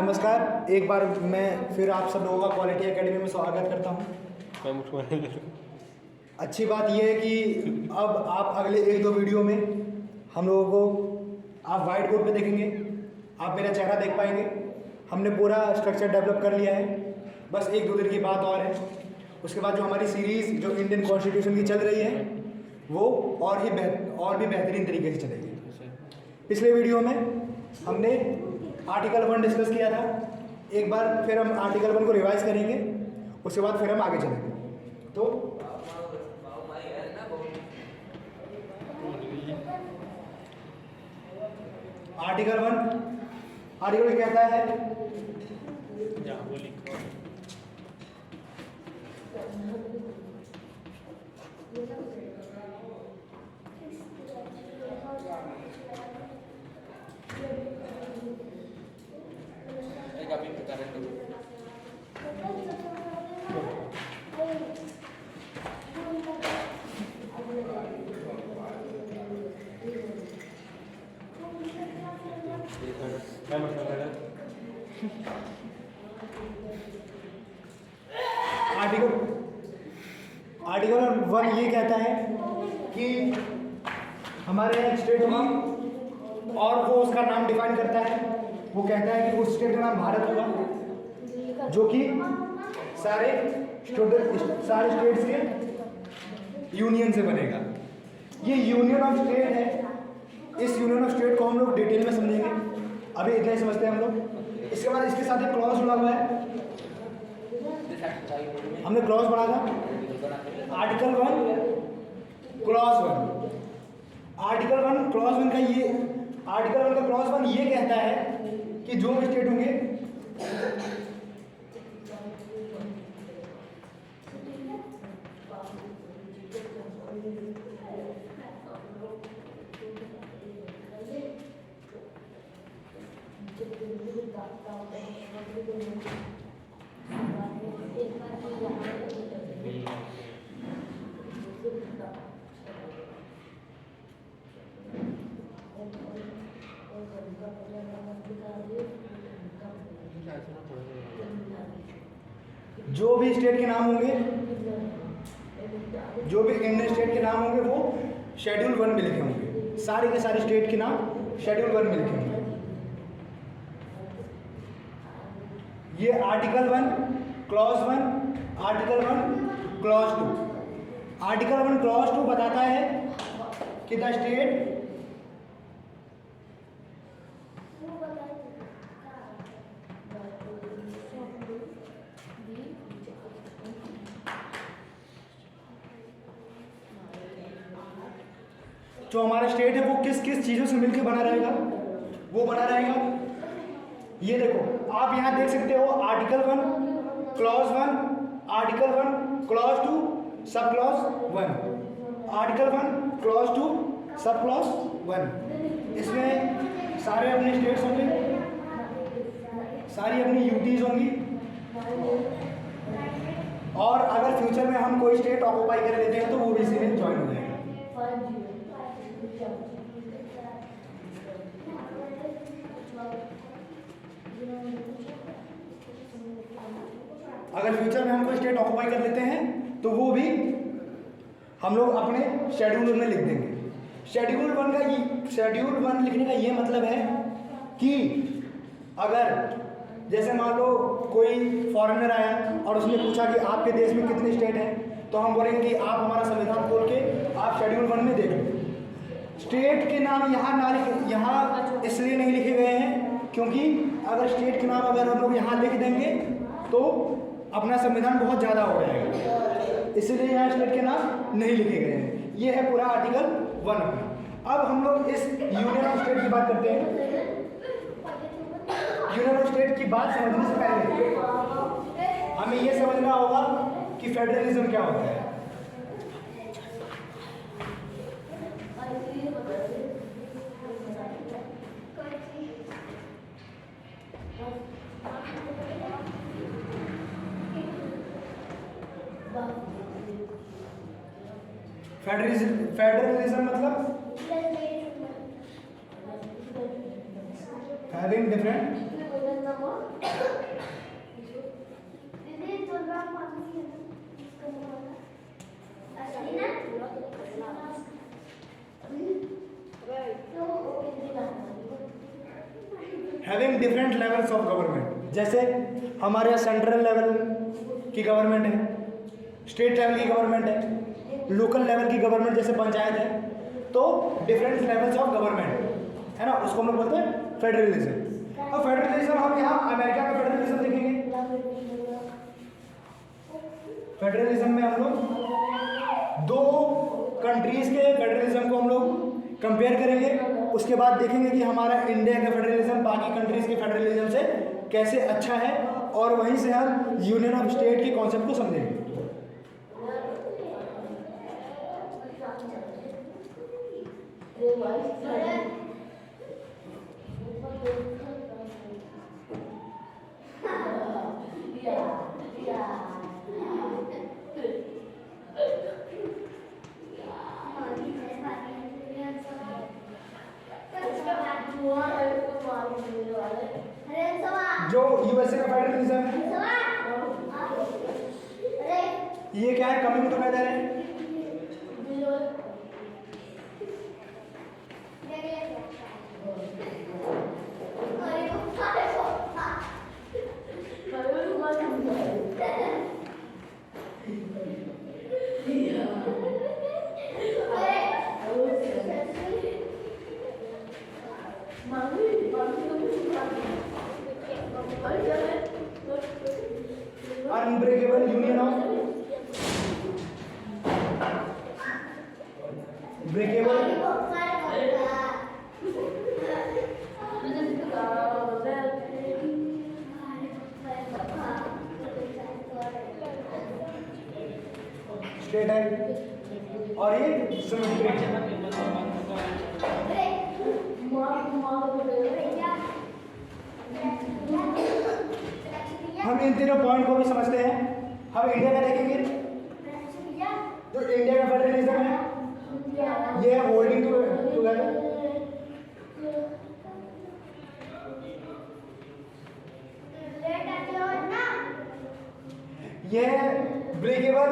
नमस्कार, एक बार मैं फिर आप सब लोगों का क्वालिटी एकेडमी में स्वागत करता हूँ। अच्छी बात यह है कि अब आप अगले 1-2 वीडियो में हम लोगों को आप वाइट बोर्ड पे देखेंगे, आप मेरा चेहरा देख पाएंगे। हमने पूरा स्ट्रक्चर डेवलप कर लिया है, बस 1-2 दिन की बात और है। उसके बाद जो हमारी सीरीज़ जो इंडियन कॉन्स्टिट्यूशन की चल रही है वो और भी बेहतरीन तरीके से चलेगी। पिछले वीडियो में हमने आर्टिकल 1 डिस्कस किया था। एक बार फिर हम आर्टिकल 1 को रिवाइज करेंगे, उसके बाद फिर हम आगे चलेंगे। तो आर्टिकल 1 कहता है आर्टिकल 1 ये कहता है कि हमारे यहाँ स्टेट होगी और वो उसका नाम डिफाइन करता है। वो कहता है कि उस स्टेट का नाम भारत होगा, जो कि सारे स्टेट्स के यूनियन से बनेगा। ये यूनियन ऑफ स्टेट है। इस यूनियन ऑफ स्टेट को हम लोग डिटेल में समझेंगे, अभी इतना ही समझते हैं हम लोग। इसके बाद इसके साथ एक क्लॉज जुड़ा हुआ है, हमने क्लॉज पढ़ा था। आर्टिकल 1 क्लॉज 1, आर्टिकल 1 क्लॉज 1 का ये आर्टिकल 1 का क्लॉज 1 ये कहता है कि जो स्टेट होंगे जो भी स्टेट के नाम होंगे, जो भी इंडियन स्टेट के नाम होंगे वो शेड्यूल 1 में लिखे होंगे। सारे के सारे स्टेट के नाम शेड्यूल 1 में लिखे होंगे। ये article 1 clause 1, article 1 clause 2। Article 1 clause 2 बताता है कि द स्टेट जो हमारा स्टेट है वो किस किस चीज़ों से मिलकर बना रहेगा, वो बना रहेगा। ये देखो आप यहाँ देख सकते हो, article 1 clause 1, article 1 clause 2 sub clause 1, article 1 clause 2 sub clause 1। इसमें सारे अपने स्टेट्स होंगे, सारी अपनी यूटीज होंगी। और अगर फ्यूचर में हम कोई स्टेट ऑक्यूपाई कर लेते हैं तो वो भी इसी में ज्वाइन हो जाएगा। अगर फ्यूचर में हम कोई स्टेट ऑक्यूपाई कर लेते हैं तो वो भी हम लोग अपने शेड्यूल में लिख देंगे। शेड्यूल 1 लिखने का ये मतलब है कि अगर जैसे मान लो कोई फॉरेनर आया और उसने पूछा कि आपके देश में कितने स्टेट हैं, तो हम बोलेंगे कि आप हमारा संविधान खोल के आप शेड्यूल 1 में देख लो। स्टेट के नाम यहाँ इसलिए नहीं लिखे गए हैं क्योंकि अगर स्टेट के नाम अगर हम लोग यहाँ लिख देंगे तो अपना संविधान बहुत ज़्यादा हो जाएगा, इसलिए यहाँ स्टेट के नाम नहीं लिखे गए हैं। ये है पूरा आर्टिकल 1 अपना। अब हम लोग इस यूनियन ऑफ स्टेट की बात करते हैं। यूनियन ऑफ स्टेट की बात समझने से पहले हमें ये समझना होगा कि फेडरलिज्म क्या होता है। फेडरलिज्म मतलब having different different levels of government. जैसे हमारे यहाँ सेंट्रल लेवल की गवर्नमेंट है, स्टेट लेवल की गवर्नमेंट है, लोकल लेवल की गवर्नमेंट जैसे पंचायत है। तो डिफरेंट लेवल्स ऑफ गवर्नमेंट है ना, उसको हम लोग बोलते हैं फेडरलिज्म। अब फेडरलिज्म हम यहाँ अमेरिका का फेडरलिज्म देखेंगे। फेडरलिज्म में हम लोग दो कंट्रीज के फेडरलिज्म को हम लोग कंपेयर करेंगे। उसके बाद देखेंगे कि हमारा इंडिया का फेडरलिज्म बाकी कंट्रीज के फेडरलिज्म से कैसे अच्छा है, और वहीं से हम यूनियन ऑफ स्टेट के कॉन्सेप्ट को समझेंगे। जो यूएसए का फेडरलिज्म है ये क्या है, कमिंग टुगेदर है। Unbreakable union of breakable state है, और ये सिमेट्रिक है। हम इन तीनों पॉइंट को भी समझते हैं। हम इंडिया का देखेंगे। जो इंडिया का फेडरलिज्म है ये है होल्डिंग टुगेदर। ये है ब्रेकेबल।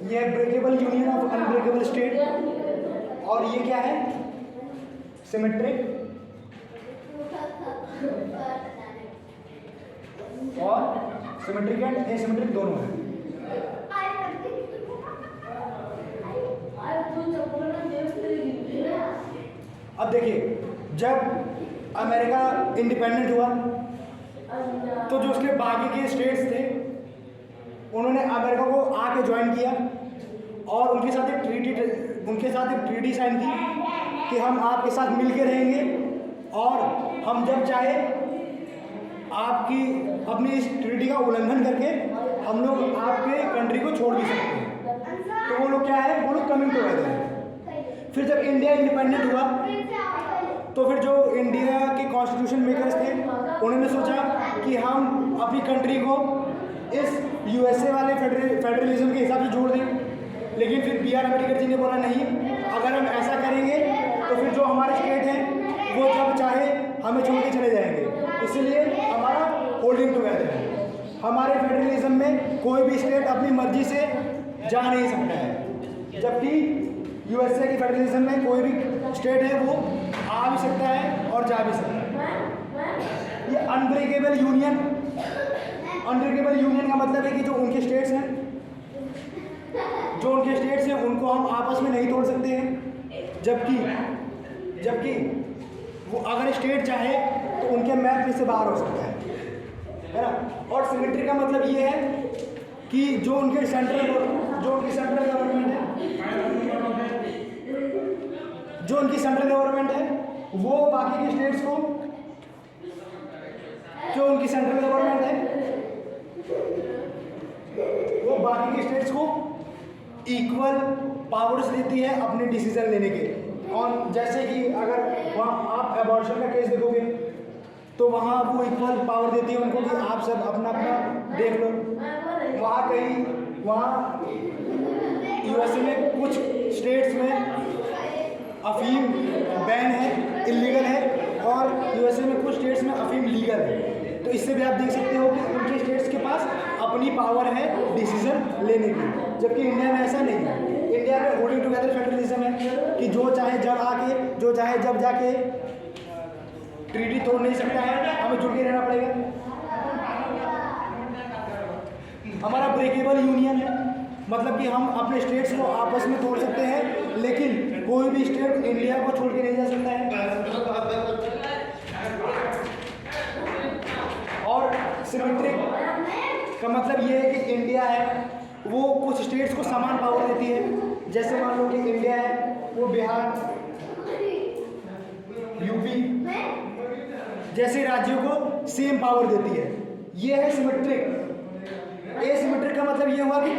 ये breakable union of unbreakable state, और ये क्या है, सिमेट्रिक और सिमेट्रिक एंड एसिमेट्रिक दोनों है। अब देखिए, जब अमेरिका इंडिपेंडेंट हुआ तो जो उसके बाकी के स्टेट्स थे उन्होंने अमेरिका को आके ज्वाइन किया और उनके साथ एक ट्रीटी साइन की कि हम आपके साथ मिलके रहेंगे, और हम जब चाहे आपकी अपनी इस ट्रीटी का उल्लंघन करके हम लोग आपके कंट्री को छोड़ भी सकते हैं। तो वो लोग क्या है, वो लोग कमिंग टुगेदर है। फिर जब इंडिया इंडिपेंडेंट हुआ तो फिर जो इंडिया के कॉन्स्टिट्यूशन मेकर्स थे उन्होंने सोचा कि हम अपनी कंट्री को इस यूएसए वाले फेडरलिज्म के हिसाब से जोड़ दें। लेकिन फिर बी आर अम्बेडकर जी ने बोला नहीं, अगर हम ऐसा करेंगे तो फिर जो हमारे स्टेट हैं वो जब चाहे हमें छोड़ के चले जाएंगे। इसलिए हमारा होल्डिंग टुगेदर है। हमारे फेडरलिज्म में कोई भी स्टेट अपनी मर्जी से जा नहीं सकता है, जबकि यूएसए की फेडरलिज्म में कोई भी स्टेट है वो आ भी सकता है और जा भी सकता है। ये अनब्रेकेबल यूनियन का मतलब है कि जो उनके स्टेट्स हैं उनको हम आपस में नहीं तोड़ सकते हैं, जबकि वो अगर स्टेट चाहे तो उनके मैप में से बाहर हो सकता है ना। और सिमेट्री का मतलब ये है कि जो उनकी सेंट्रल गवर्नमेंट है वो बाकी के स्टेट्स को, वो बाकी के स्टेट्स को इक्वल पावर्स देती है अपने डिसीजन लेने के। और जैसे कि अगर वहाँ आप एबॉर्शन का केस देखोगे तो वहाँ वो इक्वल पावर देती है उनको कि आप सब अपना अपना देख लो। वहाँ यूएसए में कुछ स्टेट्स में अफीम बैन है, इलीगल है, और यूएसए में कुछ स्टेट्स में अफीम लीगल है। तो इससे भी आप देख सकते हो कि उनके स्टेट्स के पास अपनी पावर है डिसीजन लेने की, जबकि इंडिया में ऐसा नहीं है। इंडिया में होल्डिंग टुगेदर फेडरलिज्म है कि जो चाहे जब आके, जो चाहे जब जाके ट्रीटी तोड़ नहीं सकता है, हमें जुड़ के रहना पड़ेगा। हमारा ब्रेकेबल यूनियन है, मतलब कि हम अपने स्टेट्स को आपस में तोड़ सकते हैं, लेकिन कोई भी स्टेट इंडिया को छोड़ के नहीं जा सकता है। और सिमेट्रिक का मतलब ये है कि इंडिया है वो कुछ स्टेट्स को समान पावर देती है। जैसे मान लो कि इंडिया है वो बिहार, यूपी जैसे राज्यों को सेम पावर देती है। ये है सिमेट्रिक। एसिमेट्रिक का मतलब ये हुआ कि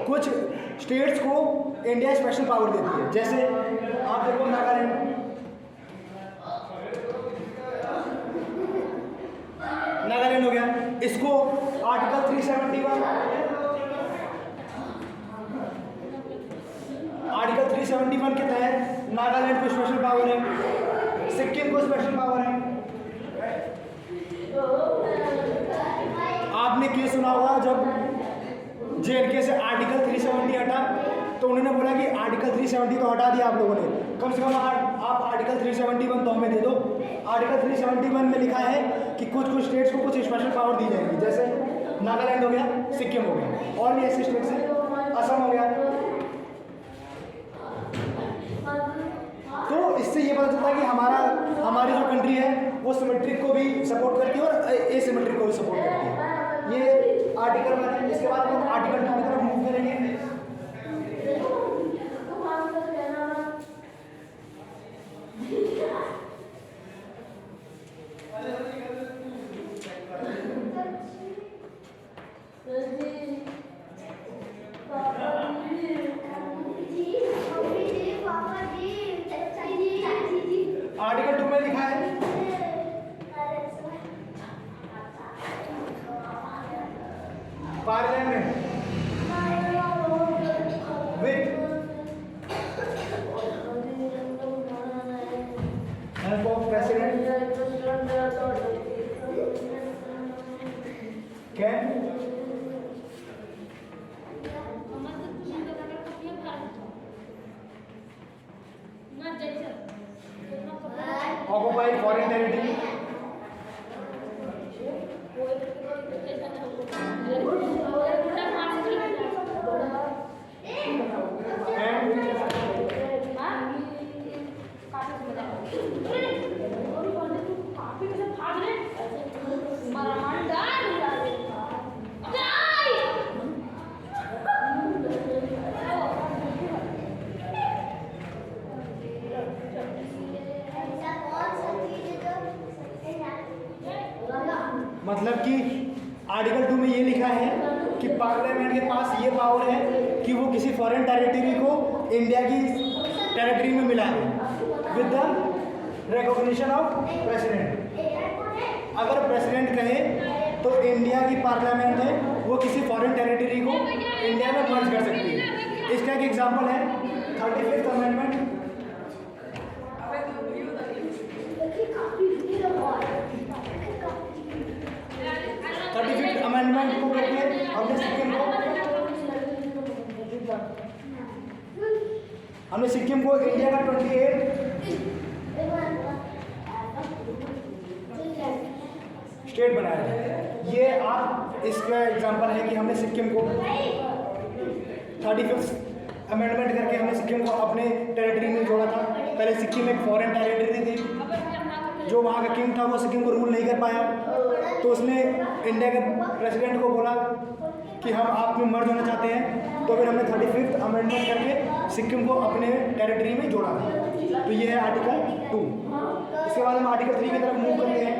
कुछ स्टेट्स को इंडिया स्पेशल पावर देती है। जैसे आप देखो नागालैंड हो गया, इसको आर्टिकल 371 के तहत नागालैंड को स्पेशल पावर है, सिक्किम को स्पेशल पावर है। आपने केस सुना होगा जब जेएनके से आर्टिकल 370 हटा, तो उन्होंने बोला कि आर्टिकल 370 तो हटा दिया आप लोगों ने, कम से कम आप आर्टिकल 371 तो हमें दे दो। आर्टिकल 371 में लिखा है कि कुछ स्टेट्स को कुछ स्पेशल पावर दी जाएगी, जैसे नागालैंड हो गया, सिक्किम हो गया, और भी ऐसे स्टेट्स हैं, असम हो गया। तो इससे ये पता चलता है कि हमारी जो कंट्री है वो सिमेट्रिक को भी सपोर्ट करती है और एसिमेट्रिक को भी सपोर्ट करती है। ये आर्टिकल 1 है। इसके बाद हम आर्टिकल 2 की तरफ मूव करेंगे। आर्टिकल 2 में लिखा है parliament with help of president can occupy foreign territory मतलब कि आर्टिकल 2 में ये लिखा है कि पार्लियामेंट के पास ये पावर है कि वो किसी फॉरेन टेरिटरी को इंडिया की टेरिटरी में मिला है with the recognition of president. अगर प्रेसिडेंट कहे तो इंडिया की पार्लियामेंट है वो किसी फॉरेन टेरिटरी को इंडिया में मर्ज कर सकती है। इसका एक एग्जांपल है 35th अमेंडमेंट। अमेंडमेंट को करके हमने सिक्किम को इंडिया का 28 स्टेट बनाया है। ये आप इसका एग्जांपल है कि हमने सिक्किम को 35th अमेंडमेंट करके हमने सिक्किम को अपने टेरिटरी में जोड़ा था। पहले सिक्किम एक फॉरेन टेरिटरी थी, जो वहाँ का किंग था वो सिक्किम को रूल नहीं कर पाया, तो उसने इंडिया के प्रेसिडेंट को बोला कि हम आप में मर्ज होना चाहते हैं, तो फिर हमने 35th अमेंडमेंट करके सिक्किम को अपने टेरिटरी में जोड़ा था। तो ये है आर्टिकल 2। इसके बाद हम आर्टिकल 3 की तरफ मूव करते हैं।